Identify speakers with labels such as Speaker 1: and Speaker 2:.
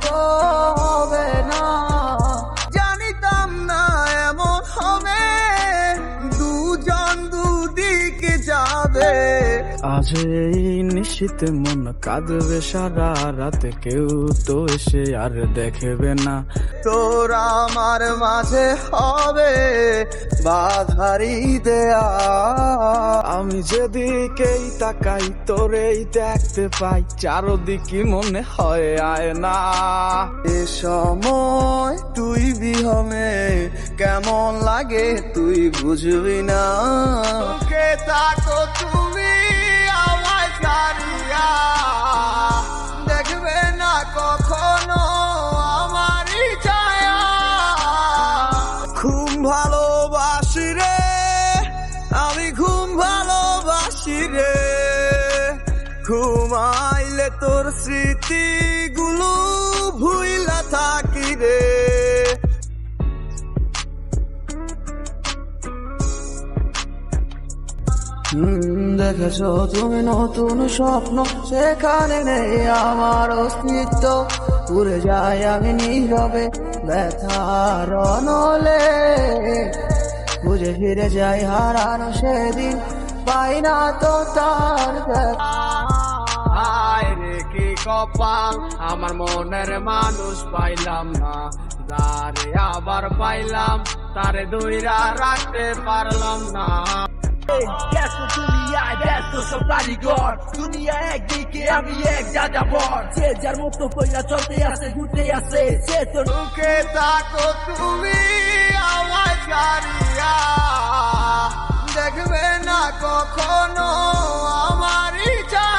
Speaker 1: তো হবে না, জানিতাম না এমন হবে, দুজন দুদিকে যাবে।
Speaker 2: আজ এই নিশ্চিত মন কাঁদবে সারা রাত, কেউ তো এসে আর দেখবে না।
Speaker 1: তোরা আমার মাঝে হবে বাধারি দেয়া,
Speaker 2: আমি যেদিকেই তাকাই তোরেই দেখতে পাই, চারদিকে মনে হয় আয় না।
Speaker 1: এ সময় তুই বিহনে কেমন লাগে তুই বুঝবি না। কে থাকো তুমি আমায় ছাড়িয়া, দেখবে না কখনো আমারই ছায়া। খুব ভালোবাসি রে আমি, খুব ভালোবাসি রে, ঘুমাইলে তোর স্মৃতিগুলো ভুইলা থাকি রে। দেখেছ তুমি নতুন স্বপ্ন, সেখানে নেই আমার অস্তিত্ব, উড়ে যাই আমি নীরবে ব্যথার নলে, খুঁজে ফিরে যাই হারানো সেদিন, পাই না তো তার দেখা।
Speaker 2: হায় রে কি কপাল, আমার মনের মানুষ পাইলাম না, তারে আবার পাইলাম, তারে দইরা রাখতে পারলাম না।
Speaker 3: দেখো দুনিয়ায় ব্যস্ত সব কারিগর, দুনিয়া একদিকে আমি এক যাযাবর, যে যার মতো কইরা চলতে আছে ঘুরতে আছে, সে তো
Speaker 1: কে থাকো তুমি আমায় ছাড়িয়া, দেখবে না কখনো আমারই ছায়া।